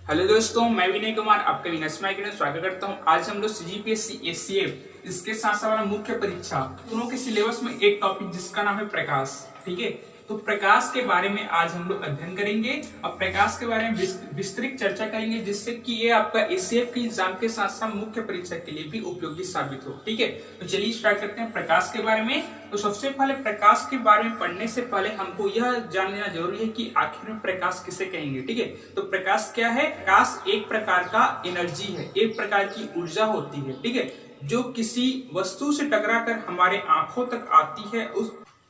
Hello दोस्तों, मैं विनय कुमार आपका विनस्मा के स्वागत करता हूं। आज हम लोग सीजीपीएससी एसीएफ इसके साथ साथ वाला मुख्य परीक्षा दोनों के सिलेबस में एक टॉपिक जिसका नाम है प्रकाश। ठीक है, तो प्रकाश के बारे में आज हम लोग अध्ययन करेंगे और प्रकाश के बारे में विस्तृत चर्चा करेंगे, जिससे कि ये आपका एसीएफ के एग्जाम के साथ साथ मुख्य परीक्षा के लिए भी उपयोगी साबित हो। ठीक है, तो चलिए स्टार्ट करते हैं प्रकाश के बारे में। तो सबसे पहले प्रकाश के बारे में पढ़ने से पहले हमको यह जान लेना जरूरी है कि आखिर में प्रकाश किसे कहेंगे। ठीक है, तो प्रकाश क्या है? प्रकाश एक प्रकार का एनर्जी है, एक प्रकार की ऊर्जा होती है। ठीक है, जो किसी वस्तु से टकराकर हमारे आंखों तक आती है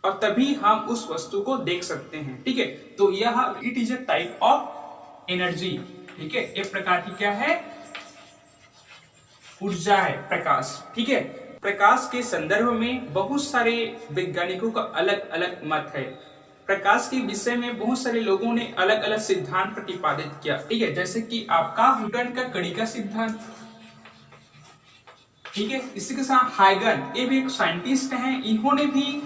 और तभी हम उस वस्तु को देख सकते हैं। ठीक है, तो यह it is a type of energy. ठीक है, एक प्रकार की क्या है? ऊर्जा है प्रकाश। ठीक है, प्रकाश के संदर्भ में बहुत सारे वैज्ञानिकों का अलग अलग मत है। प्रकाश के विषय में बहुत सारे लोगों ने अलग अलग सिद्धांत प्रतिपादित किया। ठीक है, जैसे कि आपका न्यूटन का कड़ी का सिद्धांत। ठीक है, इसी के साथ हाइगन, ये भी एक साइंटिस्ट हैं, इन्होंने भी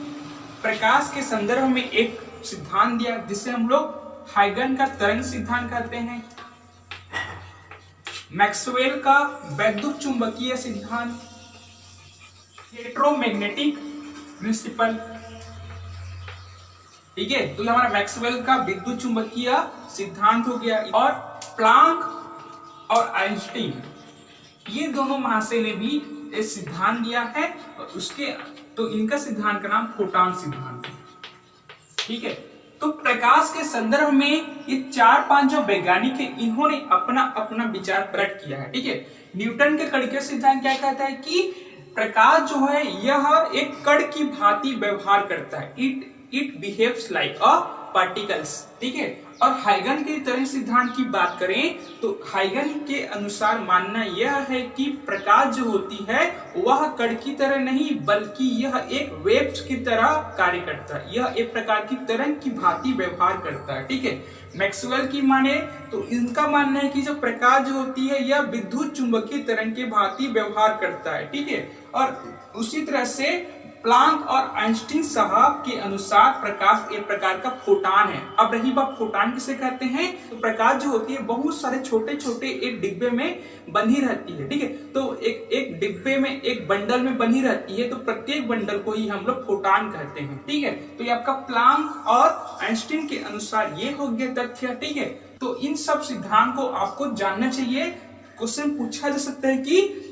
प्रकाश के संदर्भ में एक सिद्धांत दिया जिसे हम लोग हाइगन का तरंग सिद्धांत कहते हैं। मैक्सवेल का वैद्युत चुंबकीय सिद्धांत, इलेक्ट्रोमैग्नेटिक प्रिंसिपल। ठीक है, तो ये हमारा मैक्सवेल का विद्युत चुंबकीय सिद्धांत हो गया। और प्लांक और आइंस्टीन, ये दोनों महाशय ने भी एक सिद्धांत दिया है और उसके तो इनका सिद्धांत का नाम फोटॉन सिद्धांत है। ठीक है, तो प्रकाश के संदर्भ में ये 4-5 जो वैज्ञानिक है, इन्होंने अपना अपना विचार प्रकट किया है। ठीक है, न्यूटन के कण के सिद्धांत क्या कहता है कि प्रकाश जो है यह एक कण की भांति व्यवहार करता है। It behaves like a particles. ठीक है, और हाइगन के तरंग सिद्धांत की बात करें तो हाइगन के अनुसार मानना यह है कि प्रकाश जो होती है वह कण की तरह नहीं बल्कि यह एक वेव्स की तरह कार्य करता है। यह एक प्रकार की तरंग की भांति व्यवहार करता है। ठीक है, मैक्सवेल की माने तो इनका मानना है कि जो प्रकाश जो होती है यह विद्युत चुंबकीय तरंग की भांति व्यवहार करता है। ठीक है, और उसी तरह से प्लांक और आइंस्टीन साहब के अनुसार प्रकाश एक प्रकार का फोटॉन है। अब रही बात फोटॉन किसे कहते हैं, तो प्रकाश जो होती है बहुत सारे छोटे छोटे एक डिब्बे में बंधी रहती है। ठीक है, तो एक डिब्बे में एक बंडल में बंधी रहती है, तो प्रत्येक बंडल को ही हम लोग फोटॉन कहते हैं। ठीक है, तो ये आपका प्लांक और आइंस्टीन के अनुसार ये हो गया तथ्य। ठीक है, तो इन सब सिद्धांत को आपको जानना चाहिए। क्वेश्चन पूछा जा सकता है कि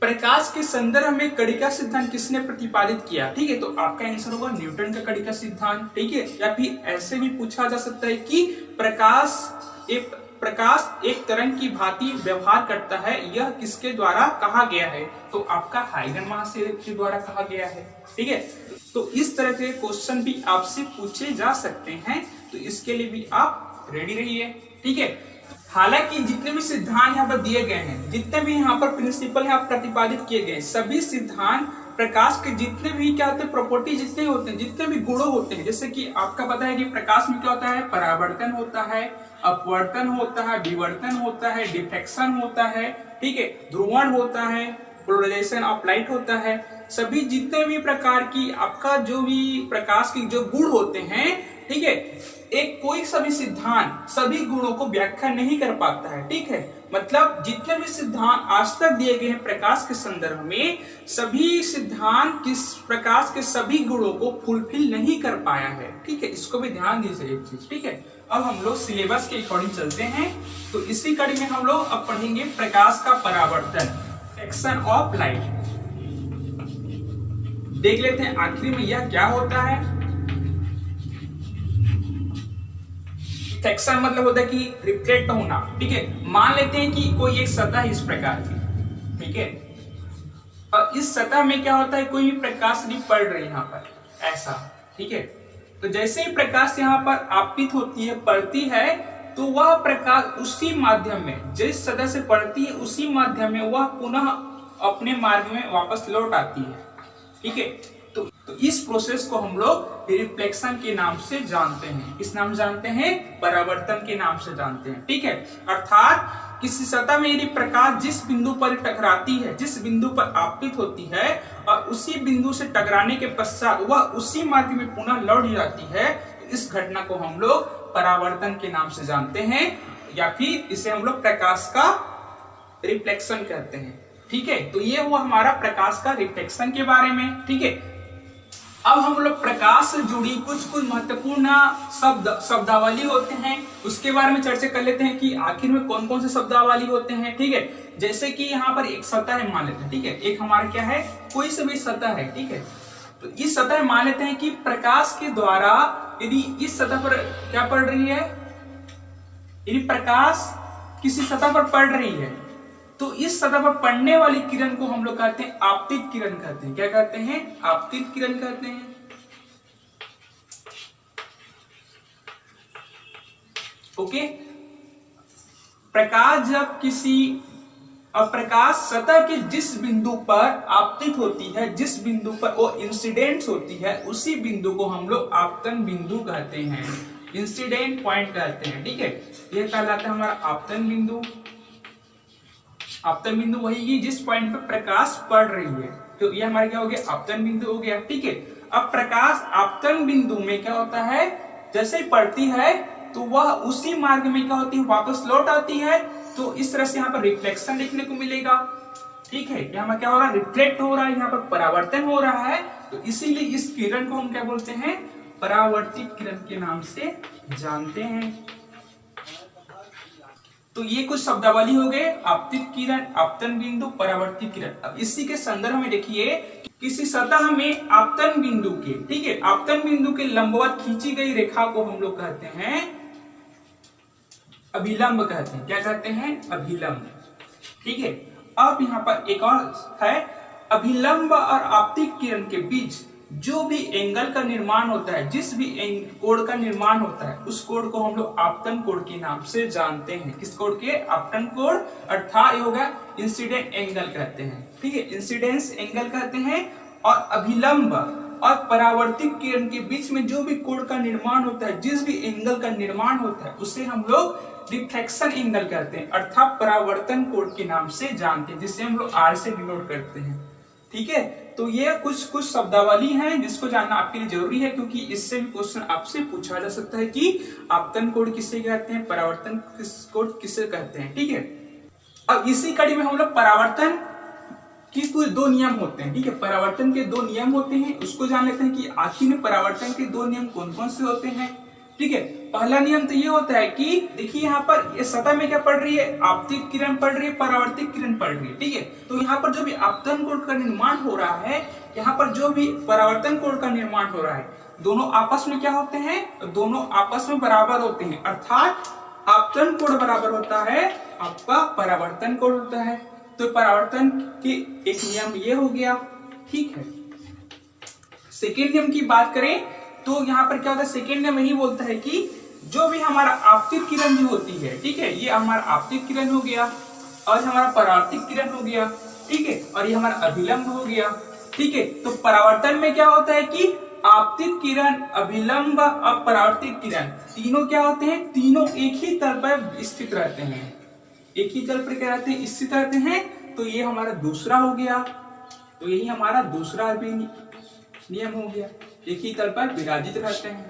प्रकाश के संदर्भ में कड़ी का सिद्धांत किसने प्रतिपादित किया। ठीक है, तो आपका आंसर होगा न्यूटन का कड़ी का सिद्धांत। ठीक है, या फिर ऐसे भी पूछा जा सकता है कि प्रकाश एक तरंग की भांति व्यवहार करता है, यह किसके द्वारा कहा गया है, तो आपका हाइगन महाशय के द्वारा कहा गया है। ठीक है, तो इस तरह के क्वेश्चन भी आपसे पूछे जा सकते हैं, तो इसके लिए भी आप रेडी रहिए। ठीक है, हालांकि जितने भी सिद्धांत यहाँ पर दिए गए हैं, जितने भी यहाँ पर प्रिंसिपल यहाँ प्रतिपादित किए गए, सभी सिद्धांत प्रकाश के जितने भी क्या होते हैं प्रॉपर्टी जितने होते हैं, जितने भी गुणों होते हैं, जैसे कि आपका पता है कि प्रकाश में क्या होता है, परावर्तन होता है, अपवर्तन होता है, विवर्तन होता है, डिफ्रेक्शन होता है। ठीक है, ध्रुवण होता है, पोलराइजेशन ऑफ लाइट होता है। सभी जितने भी प्रकार की आपका जो भी प्रकाश के जो गुण होते हैं, ठीक है, एक कोई सभी सिद्धांत सभी गुणों को व्याख्या नहीं कर पाता है। ठीक है, मतलब जितने भी सिद्धांत आज तक दिए गए हैं प्रकाश के संदर्भ में, सभी सिद्धांत किस प्रकाश के सभी गुणों को फुलफिल नहीं कर पाया है। ठीक है, इसको भी ध्यान दीजिए एक चीज। ठीक है, अब हम लोग सिलेबस के अकॉर्डिंग चलते हैं। तो इसी कड़ी में हम लोग अब पढ़ेंगे प्रकाश का परावर्तन, रिफ्लेक्शन ऑफ लाइट। देख लेते हैं आखिर में यह क्या होता है। रिफ्लेक्शन मतलब होता है कि रिफ्लेक्ट होना। ठीक है, मान लेते हैं कि कोई एक सतह इस प्रकार की, ठीक है, और इस सतह में क्या होता है, कोई भी प्रकाश नहीं पड़ रही यहाँ पर ऐसा। ठीक है, तो जैसे ही प्रकाश यहाँ पर आपतित होती है, पड़ती है, तो वह प्रकाश उसी माध्यम में, जिस सतह से पड़ती है उसी माध्यम में वह पुनः अपने मार्ग में वापस लौट आती है। ठीक है, तो इस प्रोसेस को हम लोग रिफ्लेक्शन के नाम से जानते हैं। किस नाम जानते हैं? परावर्तन के नाम से जानते हैं। ठीक है, अर्थात किसी सतह में यदि प्रकाश जिस बिंदु पर टकराती है, जिस बिंदु पर आपतित होती है और उसी बिंदु से टकराने के पश्चात वह उसी मार्ग में पुनः लौट जाती है, तो इस घटना को हम लोग परावर्तन के नाम से जानते हैं। या फिर इसे हम लोग प्रकाश का रिफ्लेक्शन कहते हैं। ठीक है, तो ये हुआ हमारा प्रकाश का रिफ्लेक्शन के बारे में। ठीक है, अब हम लोग प्रकाश से जुड़ी कुछ महत्वपूर्ण शब्दावली होते हैं उसके बारे में चर्चा कर लेते हैं कि आखिर में कौन कौन से शब्दावली होते हैं। ठीक है, जैसे कि यहाँ पर एक सतह है मान लेते हैं। ठीक है, एक हमारा क्या है, कोई से भी सतह है। ठीक है, तो इस सतह मान लेते हैं कि प्रकाश के द्वारा यदि इस सतह पर क्या पड़ रही है, यदि प्रकाश किसी सतह पर पड़ रही है तो इस सतह पर पड़ने वाली किरण को हम लोग कहते हैं आपतित किरण कहते हैं। क्या कहते हैं, आपतित किरण कहते हैं। ओके, प्रकाश जब किसी प्रकाश सतह के जिस बिंदु पर आपतित होती है, जिस बिंदु पर वो इंसिडेंट होती है, उसी बिंदु को हम लोग आपतन बिंदु कहते हैं, इंसिडेंट पॉइंट कहते हैं। ठीक है, यह कहलाता है हमारा आपतन बिंदु। आपतन बिंदु वही है जिस पॉइंट पर प्रकाश पड़ रही है, तो ये हमारा क्या हो गया, आपतन बिंदु हो गया। ठीक है, अब प्रकाश आपतन बिंदु में क्या होता है, जैसे ही पड़ती है तो वह उसी मार्ग में क्या होती है, वापस लौट आती है। तो इस तरह से यहाँ पर रिफ्लेक्शन देखने को मिलेगा। ठीक है, यहाँ पर क्या हो रहा है, रिफ्लेक्ट हो रहा है, यहाँ पर परावर्तन हो रहा है। तो इसीलिए इस किरण को हम क्या बोलते हैं, परावर्तित किरण के नाम से जानते हैं। तो ये कुछ शब्दावली हो गए, आपतित किरण, आपतन बिंदु, परावर्तित किरण। अब इसी के संदर्भ में देखिए, किसी सतह में आपतन बिंदु के, ठीक है, आपतन बिंदु के लंबवत खींची गई रेखा को हम लोग कहते हैं अभिलंब कहते हैं। क्या कहते हैं, अभिलंब। ठीक है, अब यहाँ पर एक और है, अभिलंब और आपतित किरण के बीच जो भी एंगल का निर्माण होता है, जिस भी कोण का निर्माण होता है, उस कोण को हम लोग आपतन कोण के नाम से जानते हैं। किस कोण के, आपतन कोण, अर्थात ये होगा इंसिडेंट एंगल कहते हैं। ठीक है, इंसिडेंस एंगल कहते हैं। और अभिलंब और परावर्तित किरण के बीच में जो भी कोण का निर्माण होता है, जिस भी एंगल का निर्माण होता है, उसे हम लोग रिफ्लेक्शन एंगल कहते हैं, अर्थात परावर्तन कोण के नाम से जानते हैं, जिसे हम लोग आर से डिनोट करते हैं। ठीक है, तो ये कुछ शब्दावली हैं जिसको जानना आपके लिए जरूरी है, क्योंकि इससे भी क्वेश्चन आपसे पूछा जा सकता है कि आपतन कोण किसे कहते हैं, परावर्तन कोण किसे कहते हैं। ठीक है, अब इसी कड़ी में हम लोग परावर्तन की कुछ दो नियम होते हैं। ठीक है, परावर्तन के दो नियम होते हैं, उसको जान लेते हैं कि आखिर में परावर्तन के दो नियम कौन कौन से होते हैं। ठीक है, पहला नियम तो ये होता है कि देखिए यहाँ पर ये सतह में क्या पड़ रही है, आपतित किरण पड़ रही है, परावर्तित किरण पड़ रही है। ठीक है, तो यहाँ पर जो भी आपतन कोण का निर्माण हो रहा है, यहाँ पर जो भी परावर्तन कोण का निर्माण हो रहा है, दोनों आपस में क्या होते हैं, दोनों आपस में बराबर होते हैं। अर्थात आपतन कोण बराबर होता है आपका परावर्तन कोण होता है। तो परावर्तन की एक नियम ये हो गया। ठीक है, सेकेंड नियम की बात करें तो यहाँ पर क्या होता है, सेकेंड नियम यही बोलता है कि जो भी हमारा आपतित किरण जो होती है, ठीक है, ये हमारा आपतित किरण हो गया और हमारा परावर्तित किरण हो गया। ठीक है, और ये हमारा अभिलंब हो गया। ठीक है, तो परावर्तन में क्या होता है कि आपतित किरण, अभिलंब और परावर्तित किरण तीनों क्या होते हैं, तीनों एक ही तल पर स्थित रहते हैं, एक ही तल पर क्या रहते हैं, स्थित रहते हैं। तो ये हमारा दूसरा हो गया, तो यही हमारा दूसरा भी नियम हो गया, एक ही तल पर विराजित रहते हैं।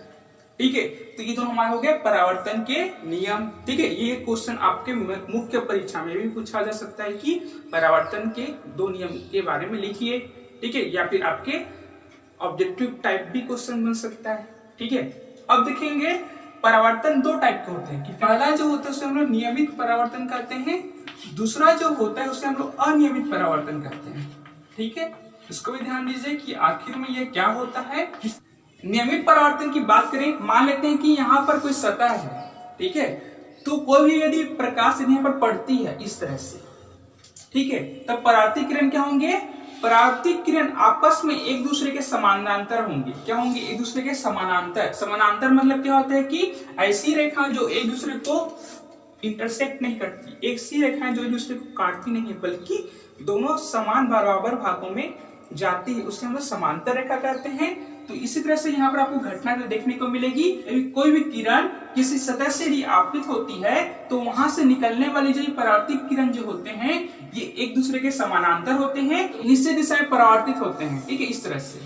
ठीक है, तो ये दोनों हमारे हो गए परावर्तन के नियम। ठीक है, ये क्वेश्चन आपके मुख्य परीक्षा में भी पूछा जा सकता है कि परावर्तन के दो नियम के बारे में लिखिए। ठीक है, या फिर आपके ऑब्जेक्टिव टाइप भी क्वेश्चन बन सकता है। ठीक है, अब देखेंगे परावर्तन दो टाइप के होते हैं कि पहला जो होता है उसे हम लोग नियमित परावर्तन कहते हैं, दूसरा जो होता है उसे हम लोग अनियमित परावर्तन कहते हैं। ठीक है, इसको भी ध्यान दीजिए कि आखिर में यह क्या होता है। नियमित परावर्तन की बात करें, मान लेते हैं कि यहाँ पर कोई सतह है। ठीक है, तो कोई भी यदि प्रकाश यहाँ पर पड़ती है इस तरह से, ठीक है, तब परावर्तित किरण क्या होंगे, परावर्तित किरण आपस में एक दूसरे के समानांतर होंगे। क्या होंगे, एक दूसरे के समानांतर। समानांतर मतलब क्या होता है कि ऐसी रेखा जो एक दूसरे को इंटरसेक्ट नहीं करती, एक सी रेखाएं जो एक दूसरे को काटती नहीं है, बल्कि दोनों समान बराबर भागों में जाती है, उससे हम लोग समांतर रेखा कहते हैं। तो इसी तरह से यहाँ पर आपको घटना देखने को मिलेगी, कोई भी किरण किसी सतह से यदि आपतित होती है तो वहां से निकलने वाली जो परावर्तित किरण जो होते हैं ये एक दूसरे के समानांतर होते हैं, निश्चित दिशा में परावर्तित होते हैं। ठीक है, इस तरह से।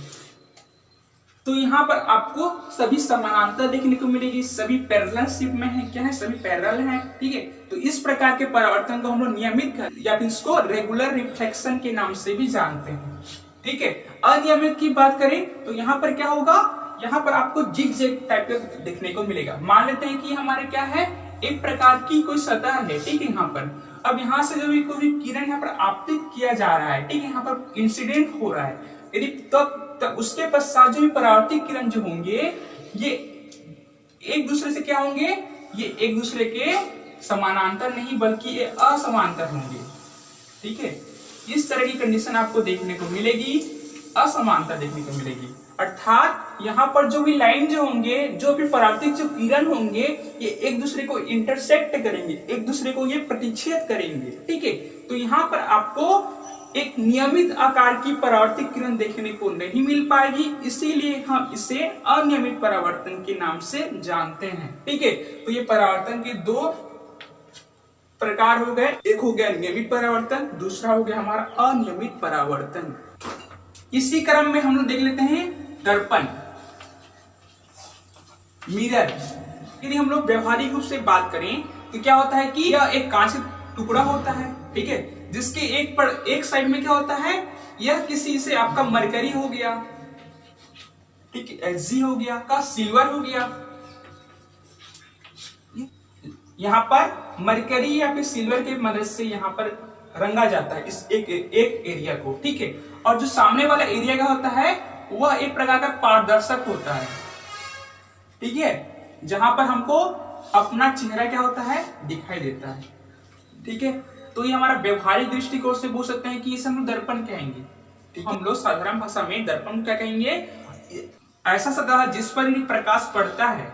तो यहाँ पर आपको सभी समानांतर देखने को मिलेगी, सभी पैरेलल शिप में है, क्या है, सभी पैरेलल हैं, ठीक है। तो इस प्रकार के परावर्तन को हम लोग नियमित या फिर इसको रेगुलर रिफ्लेक्शन के नाम से भी जानते हैं, ठीक है। अनियमित की बात करें तो यहाँ पर क्या होगा, यहाँ पर आपको जिग-जैग टाइप का देखने को मिलेगा। मान लेते हैं कि हमारे क्या है, एक प्रकार की कोई सतह है, ठीक है। यहाँ पर अब यहाँ से जो भी कोई किरण यहाँ पर आपतित किया जा रहा है, ठीक है, यहाँ पर इंसिडेंट हो रहा है, यदि तब उसके पश्चात जो भी परावर्तित किरण जो होंगे ये एक दूसरे से क्या होंगे, ये एक दूसरे के समानांतर नहीं बल्कि ये असमांतर होंगे, ठीक है। इस तरह की कंडीशन आपको देखने को मिलेगी, असमानता देखने को मिलेगी। अर्थात यहाँ पर जो भी लाइन जो होंगे, जो भी परावर्तित जो किरण होंगे, ये एक दूसरे को इंटरसेक्ट करेंगे, एक दूसरे को ये प्रतिच्छेद करेंगे, ठीक है। तो यहाँ पर आपको एक नियमित आकार की परावर्तित किरण देखने को नहीं मिल पाएगी, इसीलिए हम इसे अनियमित परावर्तन के नाम से जानते हैं, ठीक है। तो ये परावर्तन के दो प्रकार हो गए, एक हो गया नियमित परावर्तन, दूसरा हो गया हमारा अनियमित परावर्तन। इसी क्रम में हम लोग देख लेते हैं दर्पण, मिरर। यदि हम लोग व्यवहारिक रूप से बात करें तो क्या होता है कि यह एक कांच का टुकड़ा होता है, ठीक है, जिसके एक साइड में क्या होता है, यह किसी से आपका मरकरी हो गया, ठीक है, Hg हो गया, का सिल्वर हो गया। यहाँ पर मरकरी या फिर सिल्वर की मदद से यहाँ पर रंगा जाता है इस एक एरिया को, ठीक है। और जो सामने वाला एरिया का होता है वह एक प्रकार का पारदर्शक होता है, ठीक है, जहां पर हमको अपना चेहरा क्या होता है, दिखाई देता है, ठीक है। तो ये हमारा व्यवहारिक दृष्टिकोण से बोल सकते हैं कि इसे हम दर्पण कहेंगे, ठीक है। हम लोग साधारण भाषा में दर्पण क्या कहेंगे, ऐसा सतह जिस पर यदि प्रकाश पड़ता है,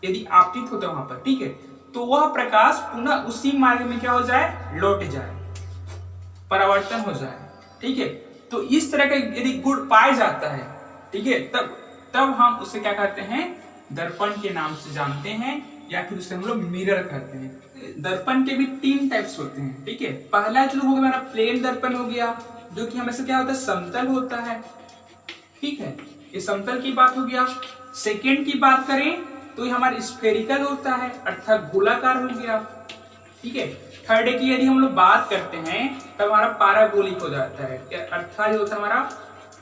यदि आपतित होता है वहां पर, ठीक है, तो वह प्रकाश पुनः उसी मार्ग में क्या हो जाए, लौट जाए, परावर्तन हो जाए, ठीक है। तो इस तरह का यदि गुण पाया जाता है, ठीक है, तब हम उसे क्या कहते हैं, दर्पण के नाम से जानते हैं, या फिर उसे हम लोग मिरर कहते हैं। दर्पण के भी 3 टाइप्स होते हैं, ठीक है। पहला जो होगा हमारा प्लेन दर्पण हो गया, जो कि हमेशा क्या होता है, समतल होता है, ठीक है, ये समतल की बात हो गया। सेकेंड की बात करें तो ये हमारा स्फेरिकल होता है, अर्थात गोलाकार हो गया, ठीक है। थर्ड की यदि हम लोग बात करते हैं तब हमारा पाराबोलिक हो जाता है, अर्थात जो होता है हमारा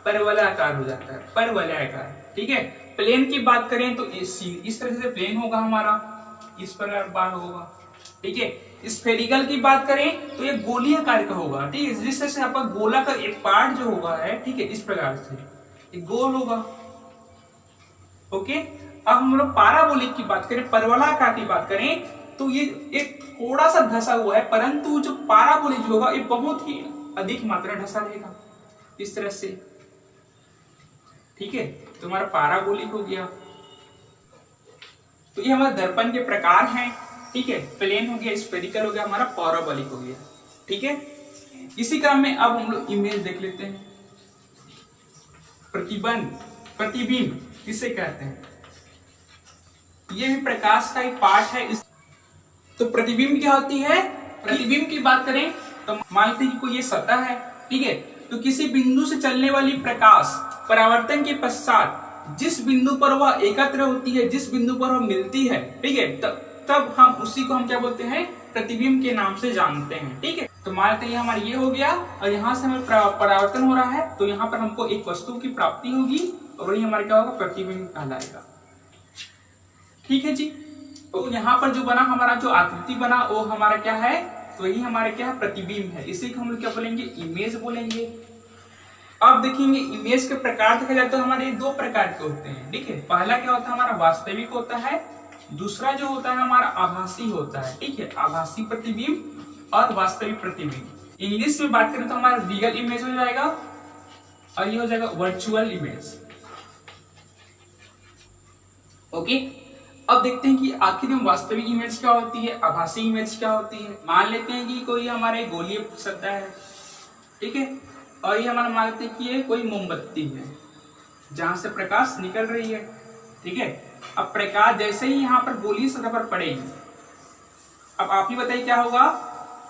परवलयाकार हो जाता है, परवलयाकार, ठीक है। प्लेन की बात करें तो इस तरह से प्लेन होगा हमारा, इस प्रकार बार होगा, ठीक है। स्फेरिकल की बात करें तो ये गोलीय आकार का होगा, ठीक है, जिस तरह से आपका गोला का एक पार्ट जो होगा है, ठीक है, इस प्रकार से ये गोल होगा, ओके। अब हम लोग पाराबोलिक की बात करें, परवलयाकार की बात करें तो ये एक थोड़ा सा धसा हुआ है, परंतु जो पाराबोलिक होगा ये बहुत ही अधिक मात्रा ढसा रहेगा, इस तरह से, ठीक है। तो हमारा पाराबोलिक हो गया। तो ये हमारे दर्पण के प्रकार हैं, ठीक है, प्लेन हो गया, स्फेरिकल हो गया, हमारा पाराबोलिक हो गया, ठीक है। इसी क्रम में अब हम लोग इमेज देख लेते हैं। प्रतिबिंब किसे कहते हैं, ये भी प्रकाश का एक पार्ट है। तो प्रतिबिंब क्या होती है, प्रतिबिंब की बात करें तो मानते हैं कि कोई ये सतह है, ठीक है, तो किसी बिंदु से चलने वाली प्रकाश परावर्तन के पश्चात जिस बिंदु पर वह एकत्र होती है, जिस बिंदु पर वह मिलती है, ठीक है, तब हम उसी को हम क्या बोलते हैं, प्रतिबिंब के नाम से जानते हैं, ठीक है। तो मानते हैं हमारा ये हो गया और यहाँ से हमें परावर्तन हो रहा है, तो यहाँ पर हमको एक वस्तु की प्राप्ति होगी और वही हमारा क्या होगा, प्रतिबिंब कहलाएगा, ठीक है जी। तो यहाँ पर जो बना हमारा जो आकृति बना वो हमारा क्या है, तो यही हमारे क्या है, प्रतिबिंब है, इसी को हम लोग क्या बोलेंगे, इमेज बोलेंगे। अब देखेंगे इमेज के प्रकार देखा जाए तो हमारे 2 प्रकार के होते हैं, ठीक है। पहला क्या होता है, हमारा वास्तविक होता है, दूसरा जो होता है हमारा आभासी होता है, ठीक है, आभासी प्रतिबिंब और वास्तविक प्रतिबिंब। इंग्लिश में बात करें तो हमारा रियल इमेज हो जाएगा और ये हो जाएगा वर्चुअल इमेज, ओके। अब देखते हैं कि आखिर में वास्तविक इमेज क्या होती है, आभासी इमेज क्या होती है। मान लेते हैं कि कोई हमारे गोलीय सतह है, ठीक है, और ये हमारा मान लेते हैं कि ये कोई मोमबत्ती है जहां से प्रकाश निकल रही है, ठीक है। अब प्रकाश जैसे ही यहाँ पर गोलीय सतह पर पड़ेगी, अब आप ही बताइए क्या होगा,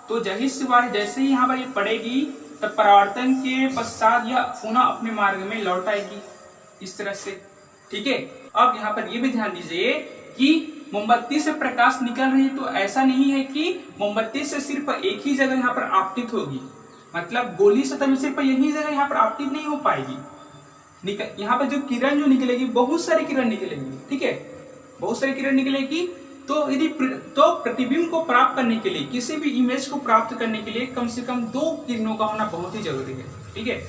तो जाहिर सी बात जैसे ही यहाँ पर ये पड़ेगी तब परावर्तन के पश्चात यह पुनः अपने मार्ग में लौट आएगी, इस तरह से, ठीक है। अब यहाँ पर ये भी ध्यान दीजिए कि मोमबत्ती से प्रकाश निकल रही, तो ऐसा नहीं है कि मोमबत्ती से सिर्फ एक ही जगह यहाँ पर आपतित होगी, मतलब गोली से तभी सिर्फ यही जगह यहाँ पर आपतित नहीं हो पाएगी। यहाँ पर जो किरण जो निकलेगी, बहुत सारी किरण निकलेगी, ठीक है, बहुत सारी किरण निकलेगी। तो यदि प्रतिबिंब को प्राप्त करने के लिए, किसी भी इमेज को प्राप्त करने के लिए कम से कम 2 किरणों का होना बहुत ही जरूरी है, ठीक है।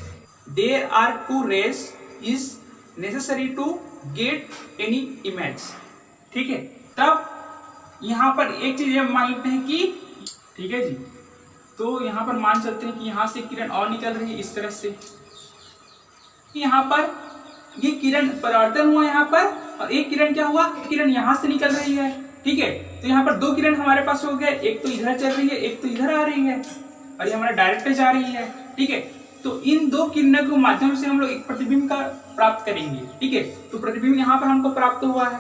There are 2 rays is necessary to get any image, ठीक है। तब यहाँ पर एक चीज मान लेते हैं कि, ठीक है जी, तो यहाँ पर मान चलते हैं कि यहाँ से किरण और निकल रही है इस तरह से, यहाँ पर ये किरण परावर्तन हुआ यहाँ पर, और एक किरण क्या हुआ, किरण यहाँ से निकल रही है, ठीक है। तो यहाँ पर 2 किरण हमारे पास हो गए, एक तो इधर चल रही है, एक तो इधर आ रही है, और ये हमारा डायरेक्ट जा रही है, ठीक है। तो इन 2 किरणों के माध्यम से हम लोग एक प्रतिबिंब का प्राप्त करेंगे, ठीक है। तो प्रतिबिंब यहाँ पर हमको प्राप्त हुआ है,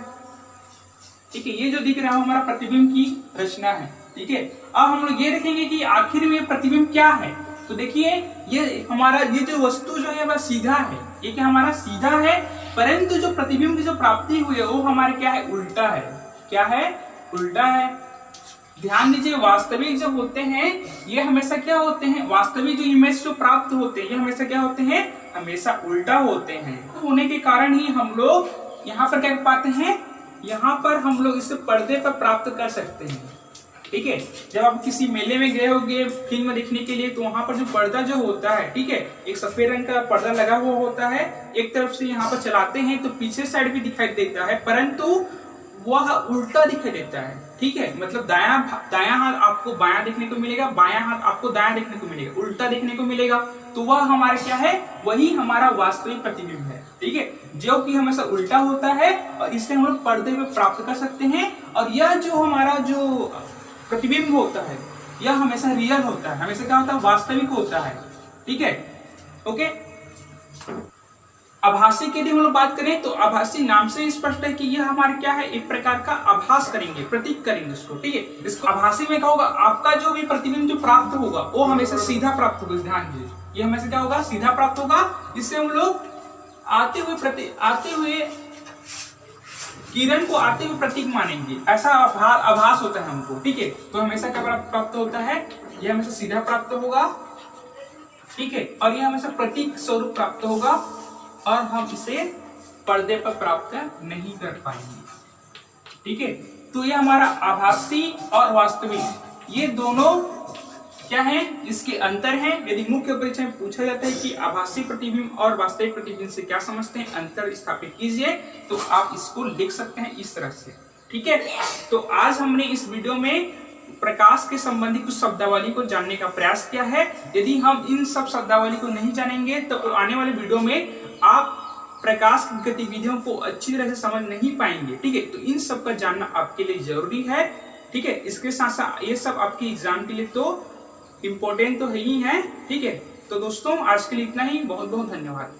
ठीक है। ये जो दिख रहा है हमारा प्रतिबिंब की रचना है, ठीक है। अब हम लोग ये देखेंगे कि आखिर में प्रतिबिंब क्या है। तो देखिए, ये हमारा ये जो वस्तु जो है वह सीधा है, ये क्या हमारा सीधा है, परंतु जो प्रतिबिंब की जो प्राप्ति हुई है वो हमारे क्या है, उल्टा है। क्या है, उल्टा है। ध्यान दीजिए, वास्तविक जो होते हैं ये हमेशा क्या होते हैं, वास्तविक जो इमेज जो प्राप्त होते हैं ये हमेशा क्या होते हैं, हमेशा उल्टा होते हैं। होने के कारण ही हम लोग यहाँ पर क्या पाते हैं, यहाँ पर हम लोग इसे पर्दे पर प्राप्त कर सकते हैं, ठीक है। जब आप किसी मेले में गए होंगे फिल्म देखने के लिए, तो वहां पर जो पर्दा जो होता है, ठीक है, एक सफेद रंग का पर्दा लगा हुआ होता है, एक तरफ से यहाँ पर चलाते हैं तो पीछे साइड भी दिखाई देता है, परंतु वह उल्टा दिखाई देता है, ठीक है। मतलब दायां हाथ आपको बायां देखने को मिलेगा, बायां हाथ आपको दायां देखने को मिलेगा, उल्टा देखने को मिलेगा। तो वह हमारा क्या है, वही हमारा वास्तविक प्रतिबिंब है, ठीक है, जो कि हमेशा उल्टा होता है, और इसे हम लोग पर्दे में प्राप्त कर सकते हैं। और यह जो हमारा जो प्रतिबिंब होता है यह हमेशा रियल होता है, हमेशा क्या होता है, वास्तविक होता है, ठीक है, ओके। आभासी की यदि हम लोग बात करें तो आभासी नाम से स्पष्ट है कि यह हमारे क्या है, एक प्रकार का आभास करेंगे, प्रतीक करेंगे उसको, ठीक है। इसको आभासी में क्या होगा, आपका जो भी प्रतिबिंब जो प्राप्त होगा वो हमेशा सीधा प्राप्त होगा। ध्यान दीजिए, ये हमेशा क्या होगा, सीधा प्राप्त होगा। इससे हम लोग आते हुए किरण को आते हुए प्रतीक मानेंगे, ऐसा आभास होता है हमको, ठीक है। तो हमेशा क्या प्राप्त होता है, यह हमेशा सीधा प्राप्त होगा, ठीक है, और यह हमेशा प्रतीक स्वरूप प्राप्त होगा, और हम इसे पर्दे पर प्राप्त नहीं कर पाएंगे, ठीक है। तो ये हमारा आभासी और वास्तविक, ये दोनों क्या है, इसके अंतर है। यदि मुख्य परीक्षा में पूछा जाता है कि आभासी प्रतिबिंब और वास्तविक प्रतिबिंब से क्या समझते हैं, अंतर स्थापित कीजिए, तो आप इसको लिख सकते हैं इस तरह से, ठीक है। तो आज हमने इस वीडियो में प्रकाश के संबंधी कुछ शब्दावली को जानने का प्रयास किया है। यदि हम इन सब शब्दावली को नहीं जानेंगे तो आने वाले वीडियो में आप प्रकाश की गतिविधियों को अच्छी तरह से समझ नहीं पाएंगे, ठीक है। तो इन सब का जानना आपके लिए जरूरी है, ठीक है। इसके साथ साथ ये सब आपके एग्जाम के लिए तो इम्पोर्टेंट तो है ही है, ठीक है। तो दोस्तों आज के लिए इतना ही, बहुत बहुत धन्यवाद।